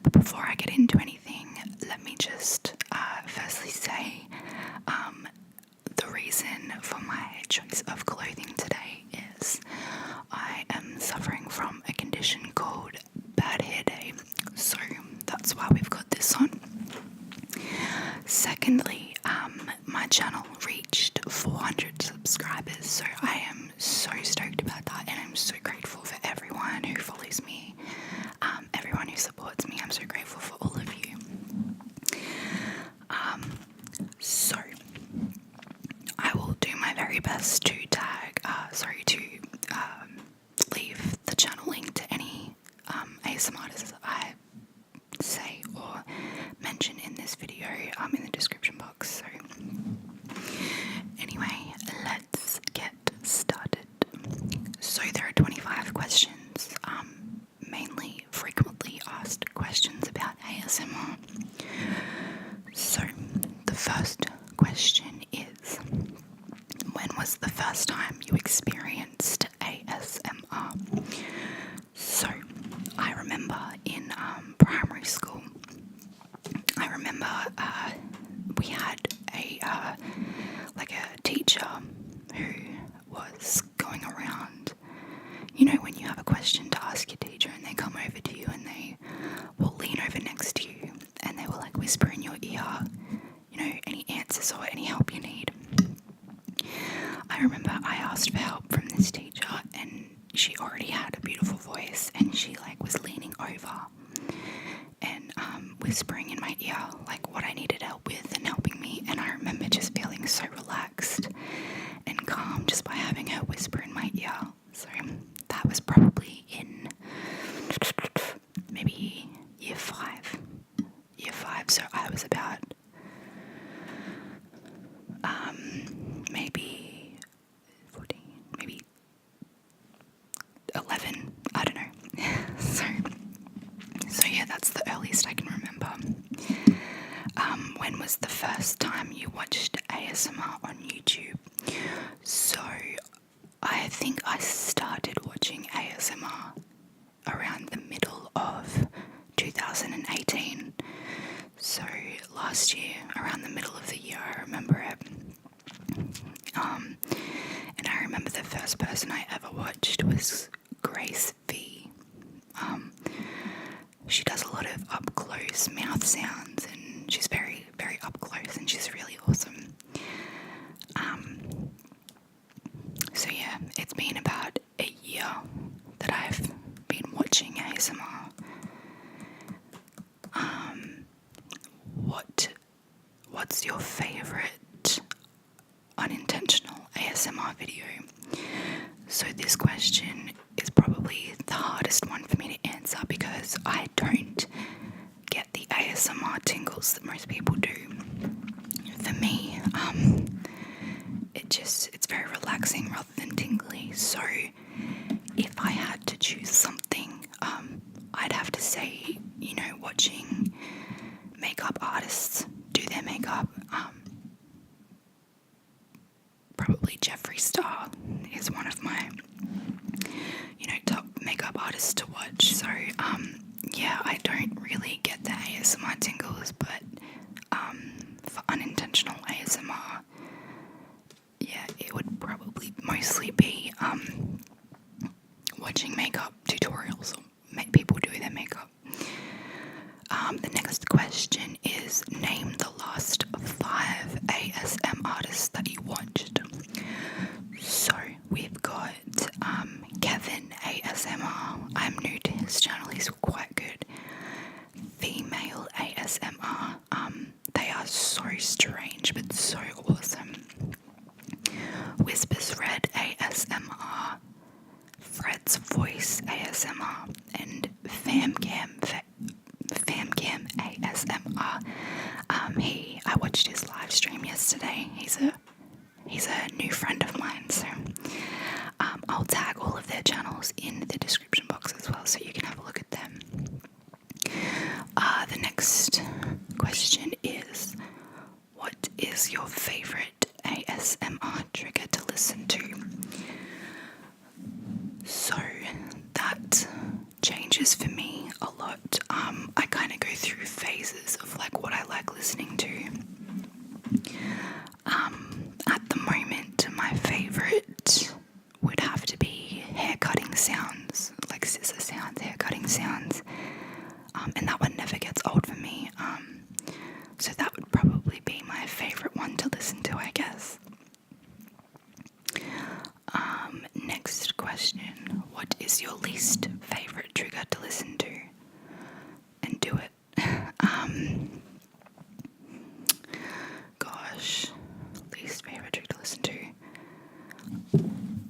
But before I get into anything, let me just firstly say the reason for my choice of clothing today is I am suffering from a condition called bad hair day, so that's why we've got this on. Secondly, my channel reached 400 subscribers, so I am so stoked about that, and I'm so grateful for everyone who follows me, everyone who supports me. I'm so grateful for all of you. So I will do my very best to leave the channel link to any ASMRtists I say or mention in this video in the description box. So anyway, let's get started. So there are 25 questions, mainly frequently asked questions about ASMR. So the first question is, when was the first time you experienced ASMR? So I remember in primary school, we had a teacher who was going around. You know, when you have a question to ask your teacher and they come over to you and they will lean over next to you and they will like whisper in your ear, you know, any answers or any help you need. I remember I asked for help from this teacher, and she already had a beautiful voice, and she was leaning over and whispering in my ear what I needed help with and helping me. And I remember just feeling so relaxed and calm just by having her whisper in my ear. So that was probably in maybe year 5. So I was about maybe 14, maybe 11, I don't know. So yeah, that's the earliest I can remember. When was the first time you watched ASMR on YouTube? So I think I started watching ASMR around the middle of 2018. So last year, around the middle of the year, I remember it. And I remember the first person I ever watched was Grace V. She does a lot of up close mouth sounds, and she's very, very up close, and she's really awesome. So yeah, it's been about a year that I've been watching ASMR. What's your favourite unintentional ASMR video? So this question is probably the hardest one for me to answer because I don't get the ASMR tingles that most people do. For me, it's very relaxing rather than tingly. So if I had to choose something, I'd have to say, watching makeup artists do their makeup. Probably Jeffree Star is one of my, top makeup artists to watch. So, yeah, I don't really get the ASMR tingles, but for unintentional ASMR, yeah, it would probably mostly be watching makeup tutorials or people do their makeup. The next question is, name the last 5 ASMRtists that you watched. So we've got Kevin ASMR. I'm new to his channel, he's quite good. Female ASMR. They are so strange but so awesome. Whispers Red ASMR. Fred's Voice ASMR, and Famcam ASMR. I watched his live stream yesterday. He's a new friend of mine, so I'll tag all of their channels in the description box as well, so you can have a look at them. The next question is, what is your favorite ASMR trigger to listen to? So that changes for me a lot. I kind of through phases of like what I like listening to. At the moment, my favorite would have to be hair cutting sounds, like scissor sounds, hair cutting sounds, and that one never gets old for me. So that would probably be my favorite one to listen to, I guess. Next question. What is your least favorite trigger to listen to? And do it. Gosh, least favorite trigger to listen to.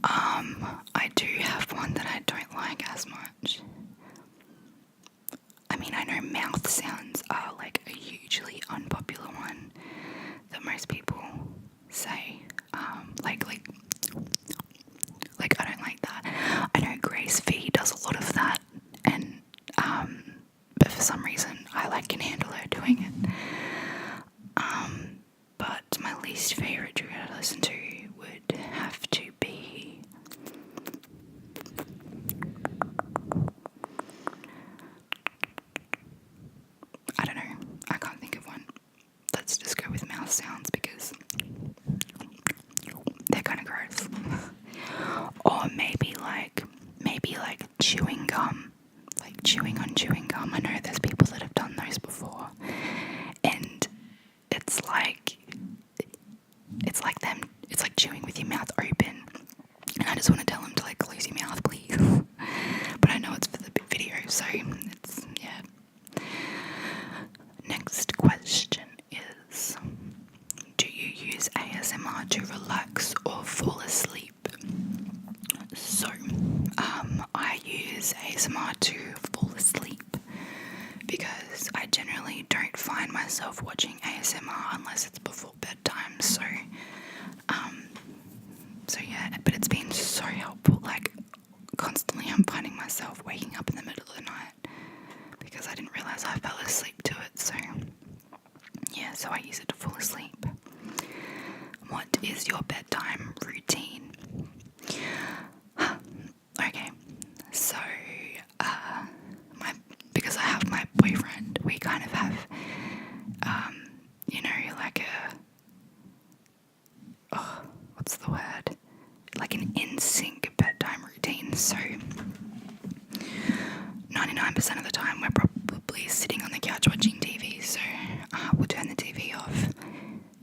I do have one that I don't like as much. I mean, I know mouth sounds are like a hugely unpopular one that most people say. Like I don't like that. I know Grace V does a lot of that, and but for some reason I can handle her doing it. But my least favorite trigger to listen to would have to be I don't know. I can't think of one. Let's just go with mouth sounds because they're kind of gross. Or maybe like chewing gum, like chewing on chewing gum. I know there's people that have done those before, and it's like chewing with your mouth open, and I just want to tell them to like close your mouth, please. But I know it's for the video, so it's Next question is, do you use ASMR to relax or fall asleep? So, I use ASMR to fall asleep because I generally don't find myself watching ASMR unless it's before bedtime. So yeah, but it's been so helpful. Like, constantly I'm finding myself waking up in the middle of the night because I didn't realize I fell asleep to it. So yeah, so I use it to fall asleep. What is your bedtime routine? Okay, so because I have my boyfriend, we kind of have like what's the word? Like an in-sync bedtime routine. So 99% of the time we're probably sitting on the couch watching TV. So we'll turn the TV off,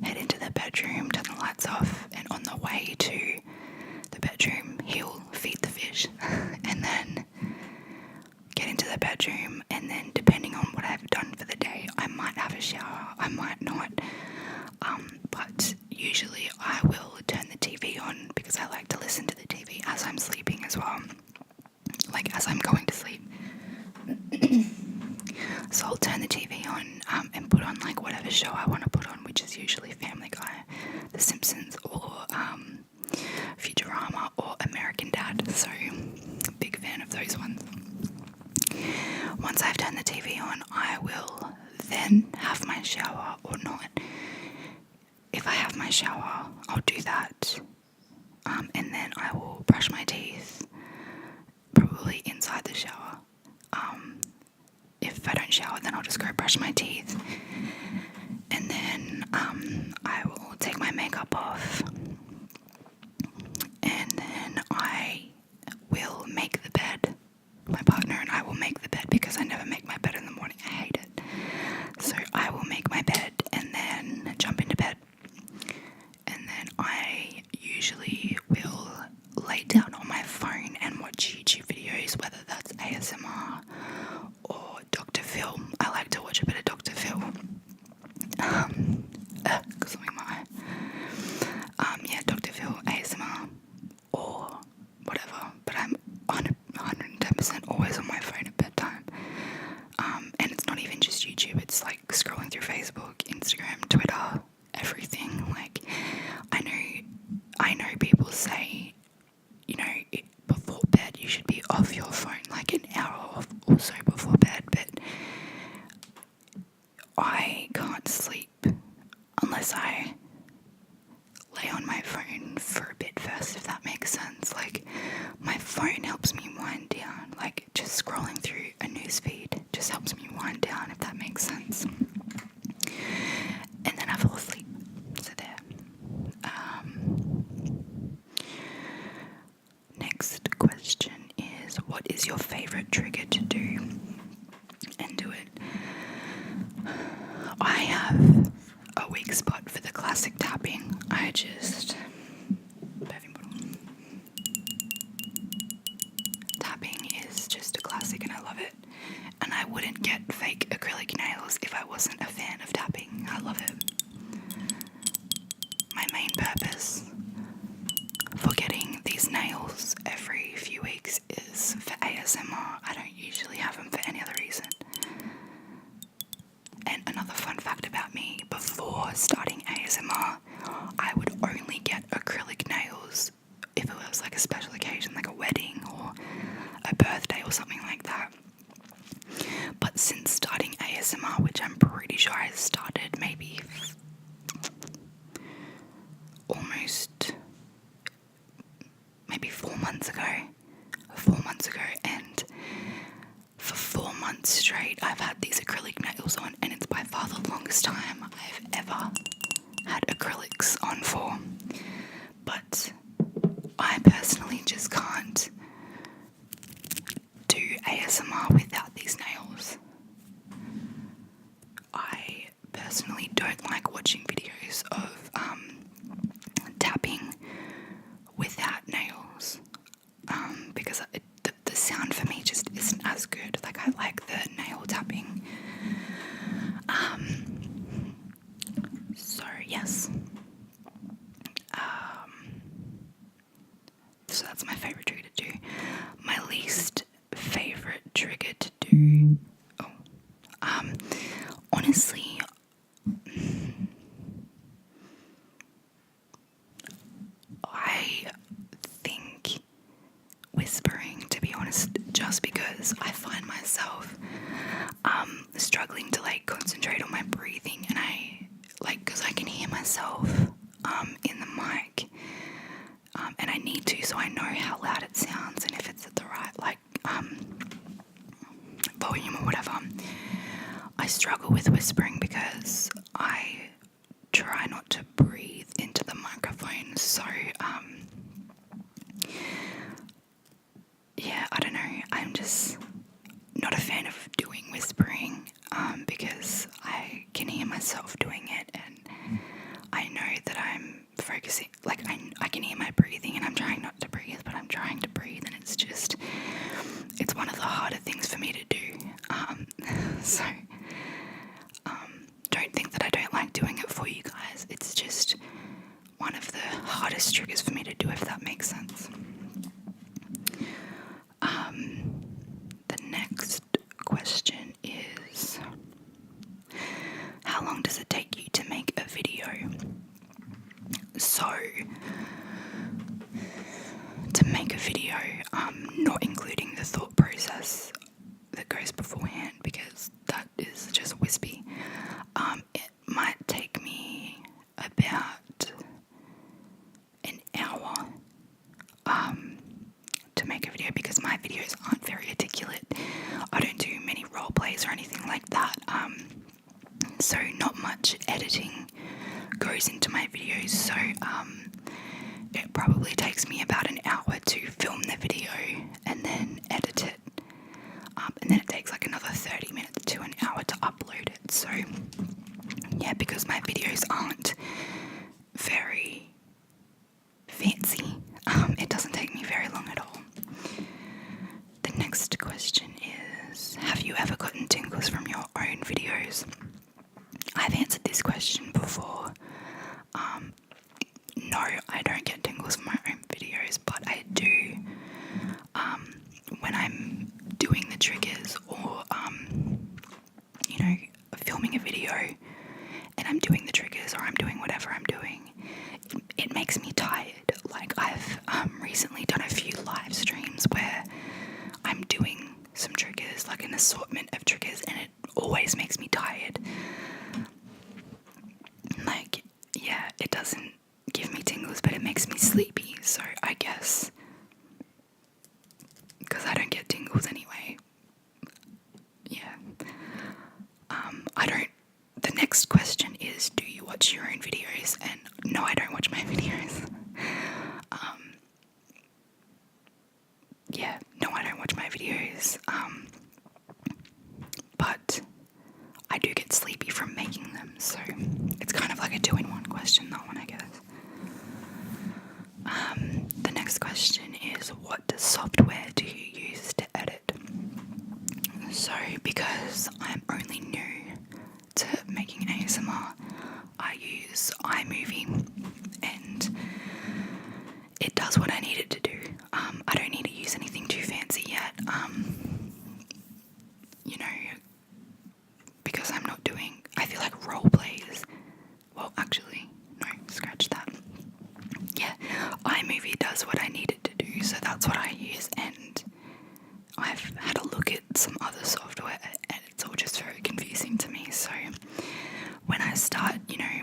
head into the bedroom, turn the lights off, and on the way to the bedroom he'll feed the fish and then get into the bedroom, and then depending on what I've done for the day, I might have a shower, I might not, but usually I will turn the TV on because I like to listen to the TV as I'm sleeping as well, like as I'm going to sleep. So I'll turn the TV on and put on like whatever show I want to put on, which is usually Family Guy, The Simpsons, or Futurama, or American Dad. So big fan of those ones. Once I've turned the TV on, I will then have my shower or not. If I have my shower, I'll do that, and then I will brush my teeth, probably inside the shower. If I don't shower, then I'll just go brush my teeth, and then I will take my makeup off, and then I will make the bed. My partner and I will make the bed because I never make my bed in the morning. I hate it. So I will make my bed and then jump into bed. And then I usually will lay down on my phone and watch YouTube videos, whether that's ASMR or Dr. Phil. I like to watch a bit of Dr. Phil. Because I'm in my yeah, Dr. Phil, ASMR, or whatever. But I'm 110% always on my phone at bedtime. And it's not even just YouTube, it's like scrolling through Facebook, Instagram, Twitter, everything. Like, I know people say, before bed you should be off your phone like an hour or so before bed, but I can't sleep unless I lay on my phone for a bit first, if that makes sense. Like, my phone helps me wind down, like just scrolling through a newsfeed just helps me wind down, if that makes makes sense. And then I fall asleep. So there. Next question is, what is your favorite trigger to do and do it? I have a weak spot for the classic tapping. Tapping is just a classic and I love it. And I wouldn't get fake acrylic nails if I wasn't a fan of tapping. I love it. My main purpose for getting these nails every few weeks is for ASMR. I don't usually have them for any other reason. And another fun fact about me, before starting ASMR, I would only get acrylic nails if it was like a special occasion, like a wedding or a birthday or something like that. But since starting ASMR, which I'm pretty sure I started maybe almost maybe 4 months ago, and for 4 months straight I've had these acrylic nails on, and it's by far the longest time I've ever had acrylics on for. But I personally just can't do ASMR without these nails. I personally don't like watching videos of tapping without nails, because the sound for me just isn't as good. Like, I like the nail tapping. So yes. So that's my favourite trigger to do. My least favourite trigger to do, honestly, I think whispering, to be honest, just because I find myself struggling to like concentrate on my breathing, and because I can hear myself in the mic, and I need to, so I know how loud it sounds and if it's at the right volume or whatever. I struggle with whispering because I try not to breathe into the microphone, so yeah, I don't know, I'm just not a fan of doing whispering, because I can hear myself doing it, and I know that I'm focusing, like I can hear my breathing and I'm trying not to breathe, but I'm trying to breathe, and it's one of the harder things for me to do. So don't think that I don't like doing it for you guys. It's just one of the hardest triggers for me to do, if that makes sense. The next question is, how long does it take you to make a video? So, to make a video, not including the thought process that goes beforehand, because that is just wispy, it might take me about an hour to make a video, because my videos aren't very articulate. I don't do many role plays or anything like that, so not much editing goes into my videos, so it probably takes me about an hour to film the video and then edit it, and then it takes like another 30 minutes to an hour to upload it. So yeah, because my videos aren't very fancy, it doesn't take me very long at all. The next question is, have you ever gotten tingles from your own videos? I've answered this question before. No, I don't get tingles from my own videos, but I do when I'm doing the triggers, or filming a video and I'm doing the triggers, or I'm doing whatever I'm doing. It makes me tired. Like, I've recently done a few live streams where I'm doing some triggers, like an assortment of triggers, and it always makes me tired. Like, yeah, it doesn't give me tingles, but it makes me sleepy, so I guess, because I don't get tingles anyway, yeah. watch your own videos, and no, I don't watch my videos. Yeah, no, I don't watch my videos. But I do get sleepy from making them, so it's kind of like a 2-in-1 question, that one, I guess. The next question is, what software do you use to edit? So, because I'm only new to making ASMR, I use iMovie, and it does what I need it to do. I don't need to use anything too fancy yet, you know, because I'm not doing, I feel like role plays, well, actually, no, scratch that. Yeah, iMovie does what I need it to do, so that's what I use, and I've had a look at some other software, and it's all just very confusing to me, so when I start,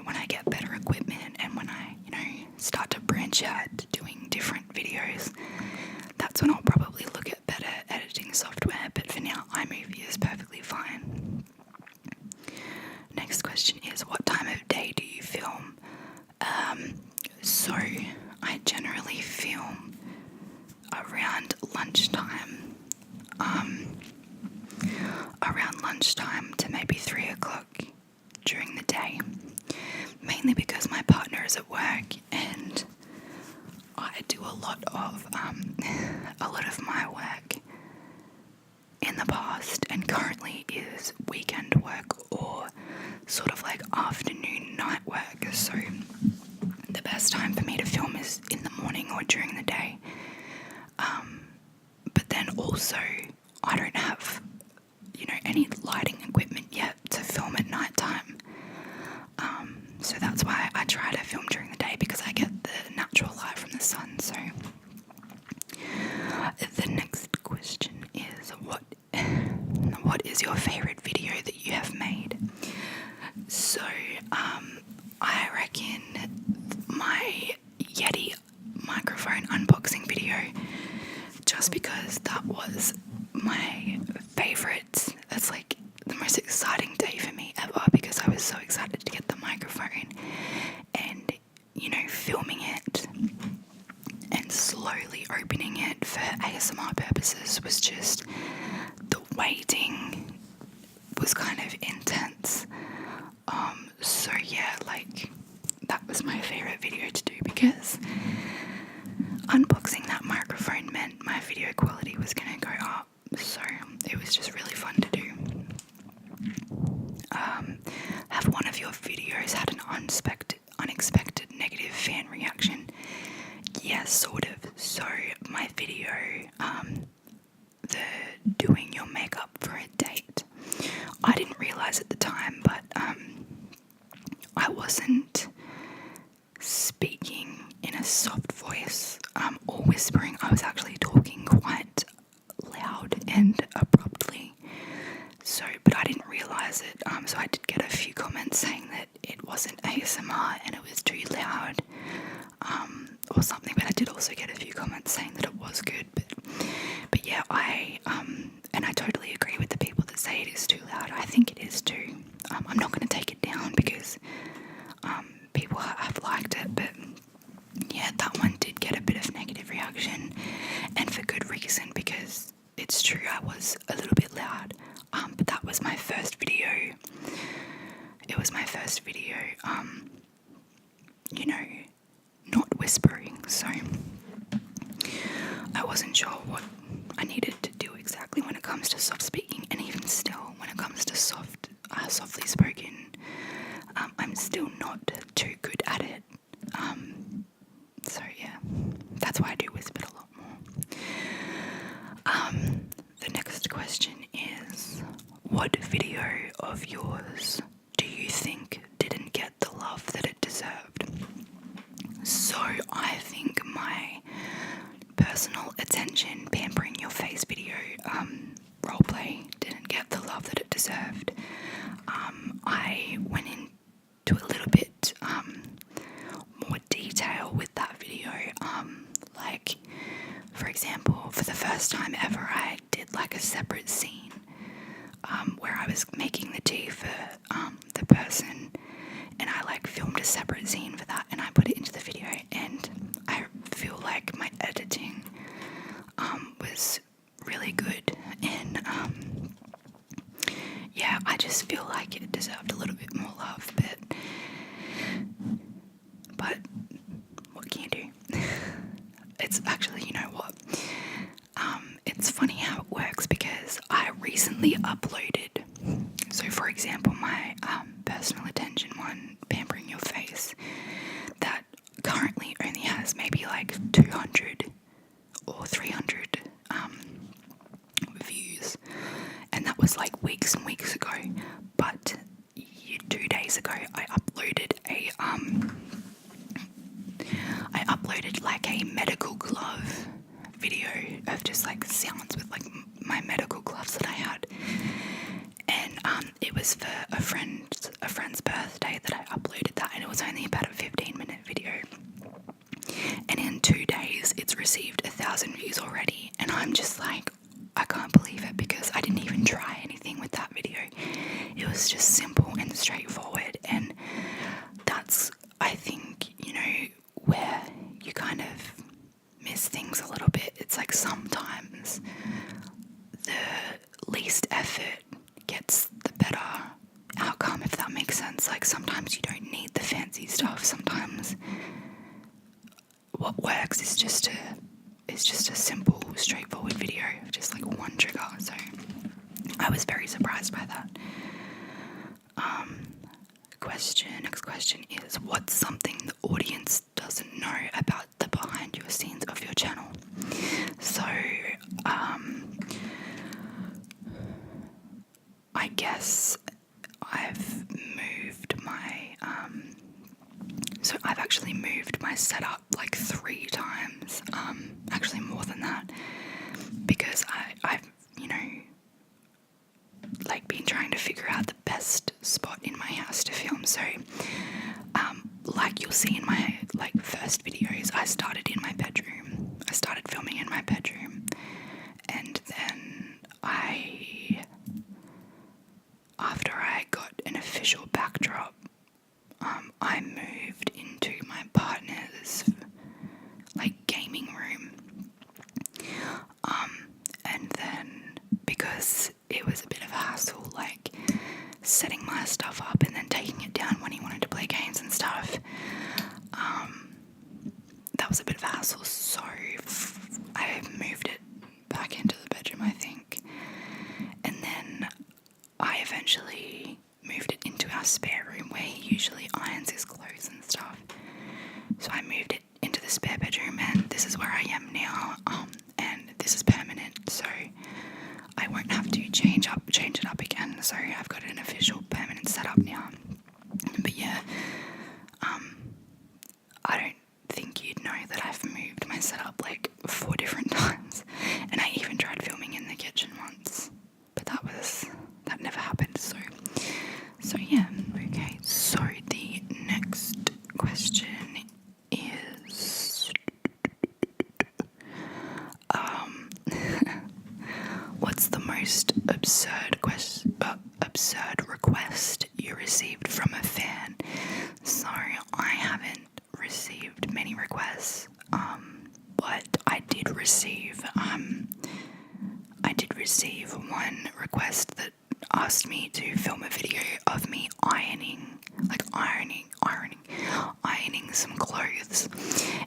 when I get better equipment, and when I, start to branch out to doing different videos, that's when I'll probably look at better editing software, but for now, iMovie is perfectly fine. Next question is, what time of day do you film? So I generally film around lunchtime. Around lunchtime to maybe 3 o'clock during the day. Mainly because my partner is at work and I do a lot of my work in the past and currently is weekend work or sort of like afternoon night work, so the best time for me to film is in the morning or during the day. But then also I don't have any lighting equipment yet to film at night time, so that's why I try to film during the day, because I get the natural light from the sun. So the next question is, what is your favorite video that you have made? So I reckon my Yeti microphone unboxing video, just because that was my favourite. That's like the most exciting day for me ever, because I was so excited to get the microphone and filming it and slowly opening it for ASMR purposes was just, the waiting was kind of intense. So yeah, like that was my favourite video to do, because unboxing that microphone meant my video quality was going to go up, so it was just really fun to do. Have one of your videos had an unexpected negative fan reaction? Yes, sort of. So my video, the doing your makeup for a date, I didn't realise at the time, but I wasn't speaking in a soft voice or whispering. I was actually talking quite loud and abruptly. So, but I didn't realise it. So I did get a few comments saying that it wasn't ASMR and it was too loud, or something. But I did also get a few comments saying that it was good. But yeah, I totally agree with the people that say it is too loud. I think it is too. I'm not going to take it down because people have liked it, but yeah, that one did get a bit of negative reaction, and for good reason, because it's true, I was a little bit loud, but that was my first video. It was my first video, not whispering, so I wasn't sure what I needed to do exactly when it comes to soft speaking, and even still, when it comes to softly spoken, I'm still not too good at it. So yeah, that's why I do whisper a lot more. The next question is, what video of yours do you think didn't get the love that it deserved? So I think my personal attention pampering your face video roleplay didn't get the love that it deserved. I went into a little bit more detail with that video, like for example, for the first time ever I did like a separate scene where I was making the tea for the person, and I like filmed just feel like it deserved a little bit more love, but what can you do? It's actually, you know what? It's funny how it works because I recently uploaded, so for example, my personal attention one, Pampering Your Face, that currently only has maybe like 200 or 300 views, and that was like weeks and weeks ago. But 2 days ago I uploaded like a medical glove video of just like sounds with like my medical gloves that I had, and it was for a friend's birthday that I uploaded that, and it was only about a 15-minute video, and in 2 days it's received 1,000 views already, and I'm just like, I can't believe it, because I didn't even try anything with that video. It was just simple and straightforward, and that's, I think, you know, where you kind of miss things a little bit. It's like sometimes the least effort gets the better outcome, if that makes sense. Like sometimes you don't need the fancy stuff. Sometimes what works is just a simple, straightforward video, just like one trigger. So I was very surprised by that. Next question is, what's something the audience doesn't know about the behind your scenes of your channel? So, I guess I've actually moved my setup like 3 times, actually more than that, because I've, you know, like been trying to figure out the best spot in my house to film. So like you'll see in my like first videos, I started in my bedroom. I started filming in my bedroom, and then after I got an official backdrop, I moved into my partner's like gaming room, and then because it was a bit of a hassle, like setting my stuff up and then taking it down when he wanted to play games and stuff, that was a bit of a hassle, so I moved it back into the bedroom, I think, and then I eventually moved it into our spare room where he usually irons his clothes and stuff. So I moved it into the spare bedroom, and this is where I am now, and this is permanent, so I won't have to change it up again. So I've got an official permanent setup now. But yeah, I don't think you'd know that I've moved my setup like 4 different times, and I even tried filming in the kitchen once, but that never happened. So yeah. Okay, so the next question is, what's the most absurd request you received from a fan? So I haven't received many requests, but I did receive one request that asked me to film a video of me ironing some clothes,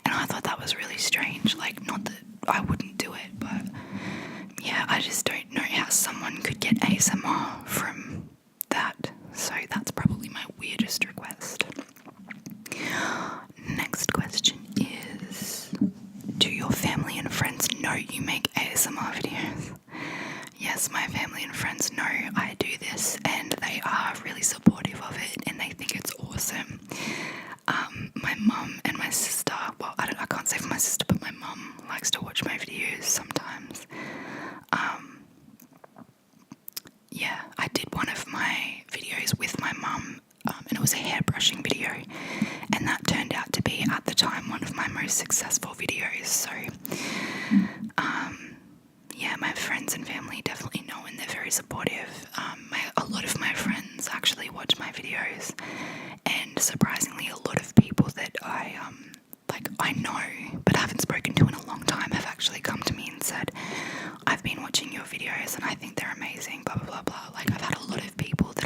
and I thought that was really strange. Like, not that I wouldn't do it, but yeah, I just don't know how someone could get ASMR from that. So that's probably my weirdest request. Next question is, do your family and friends know you make ASMR videos? Yes, my family and friends know I do this, and they are really supportive of it, and they think it's awesome. My mum and my sister, well, I can't say for my sister, but my mum likes to watch my videos sometimes. Yeah, I did one of my videos with my mum, and it was a hairbrushing video, and that turned out to be, at the time, one of my most successful videos. So yeah, my friends and family definitely know, and they're very supportive. A lot of my friends actually watch my videos, and surprisingly, a lot of people that I know but haven't spoken to in a long time have actually come to me and said, I've been watching your videos and I think they're amazing, blah blah blah blah. Like, I've had a lot of people that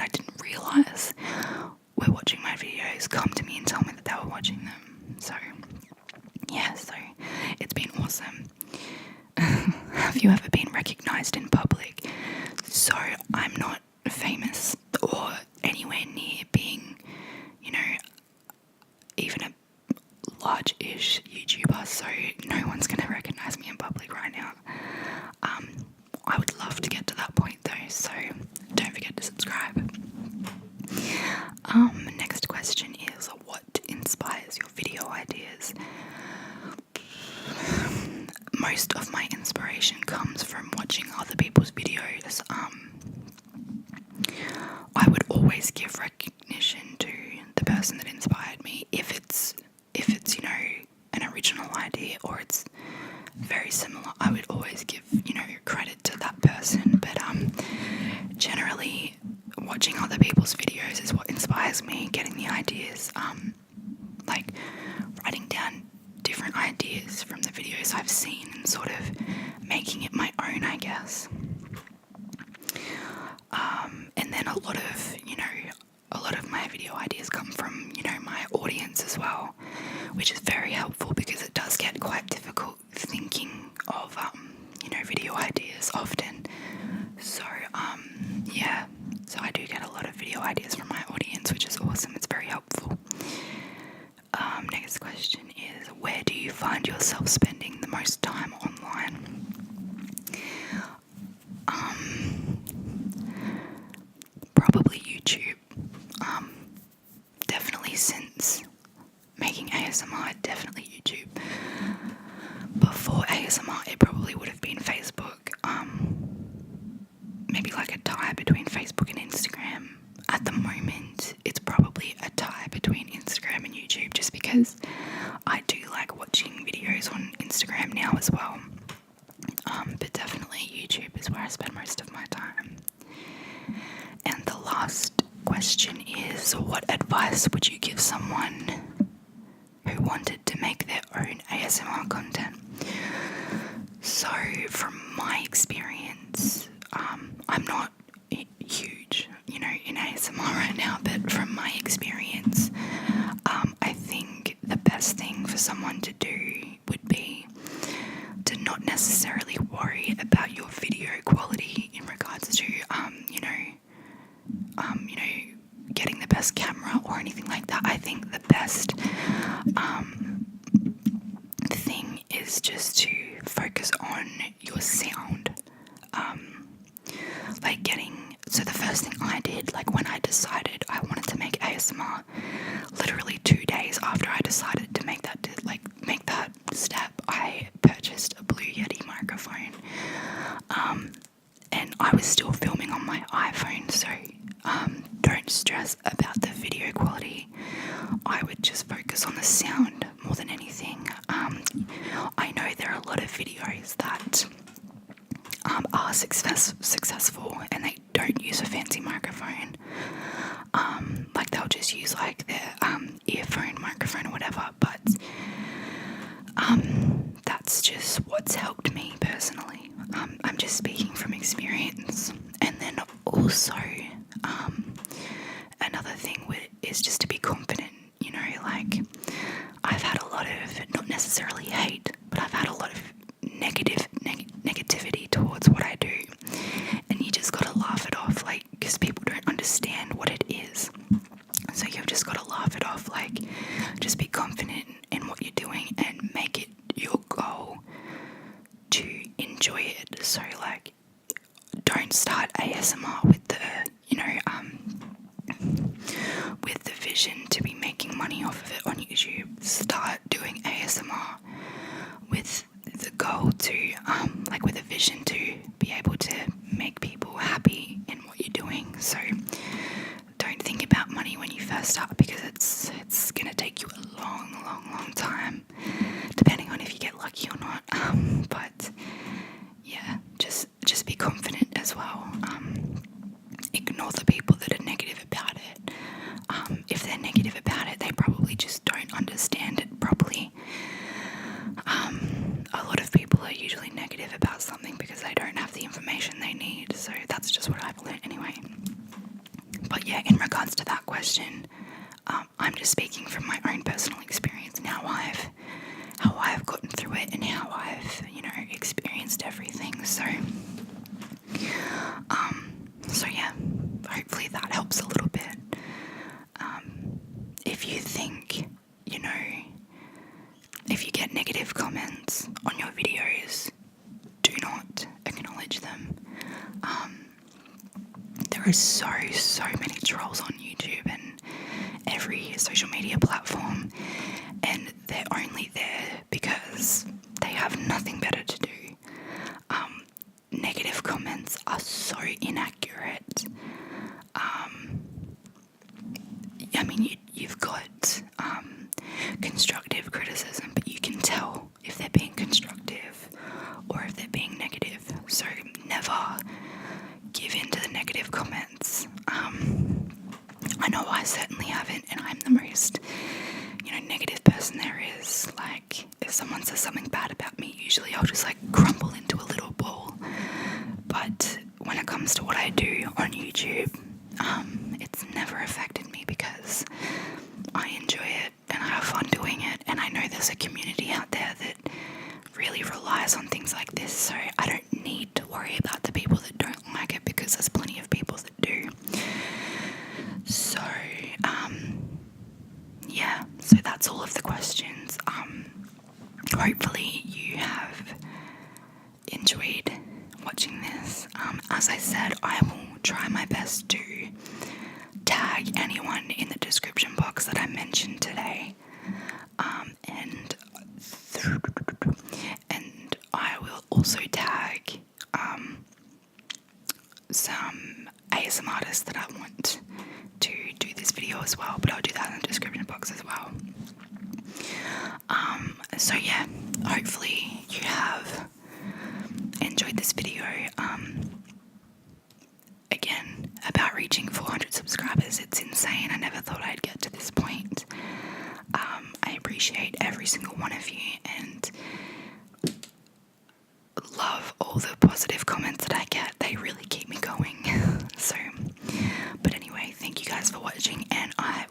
always give recognition to the person that inspired me. If it's an original idea or it's very similar, I would always give credit to that person. But generally, watching other people's videos is what inspires me. Getting the ideas, like writing down different ideas from the videos I've seen and sort of making it my own, I guess. And then a lot of my video ideas come from my audience as well, which is very helpful because it does get quite difficult thinking of video ideas often. So so I do get a lot of video ideas from my audience, which is awesome. It's very helpful. Next question is, where do you find yourself spending the most time online? Probably YouTube. Definitely since making ASMR, definitely YouTube. Before ASMR, it probably would have been Facebook. Maybe like a tie between Facebook and Instagram. At the moment, it's probably a tie between Instagram and YouTube, just because I do like watching videos on Instagram now as well. But definitely YouTube is where I spend most of my time. And the last question is, what advice would you give someone who wanted to make their own ASMR content? So from my experience, I'm not huge, in ASMR right now, but from my experience, I think the best thing for someone to do would be to not necessarily worry about your video quality in regards to, getting the best camera or anything like that. I think the best thing is just to focus on your sound. So the first thing I did, like when I decided I wanted to make ASMR, literally 2 days after I decided to make that step, I purchased a Blue Yeti microphone. And I was still filming on my iPhone, so don't stress about the video quality. I would just focus on the sound more than anything. I know there are a lot of videos that are successful and they don't use a fancy microphone. Like they'll just use like their earphone microphone or whatever, but that's just what's helped me personally. I'm just speaking from experience. And then also another thing is just to be confident. Like I've had a lot of, not necessarily hate, but I've had a lot of negativity towards what I do, and you just gotta laugh it off, like, because people don't understand what it is. So you've just gotta laugh it off, like, just be confident in what you're doing and make it your goal to enjoy it. So like, don't start ASMR with the with the vision to be making money off of it on YouTube. Start doing ASMR with the goal to with a vision to be able to make people happy in what you're doing. So don't think about money when you first start, because it's gonna take you a long time, depending on if you get lucky or not. But yeah, just be confident as well. Ignore the people that are negative about it. If they're negative about it, they probably just don't understand it properly. A lot of people are usually negative about something because they don't have the information they need. So that's just what I've learned anyway. But yeah, in regards to that question, I'm just speaking from my own personal experience and how I've gotten through it and how I've experienced everything. So yeah, hopefully that helps a little bit. If you think, if you get negative comments on your videos, do not acknowledge them. There are so many trolls on YouTube and every social media platform, and they're only there because they have nothing better to do. Negative comments are so inaccurate. I certainly haven't, and I'm the most, negative person there is. Like, if someone says something bad about me, usually I'll just like crumble into a little ball. But when it comes to what I do on YouTube, it's never affected me because I enjoy it and I have fun doing it, and I know there's a community out there that really relies on things like this, so I don't need to worry about the people that don't like it because there's plenty of people that do. So yeah, so that's all of the questions. Hopefully you have enjoyed watching this. As I said, I will try my best to tag anyone in the description box that I mentioned today, and I will also tag some ASMR artists that I want to do this video as well, but I'll do that in the description box as well. So yeah, hopefully you have enjoyed this video. Again, about reaching 400 subscribers, it's insane. I never thought I'd get to this point. I appreciate every single one of you and love all the positive comments that I get. They really keep me going. So, but anyway, thank you guys for watching, and I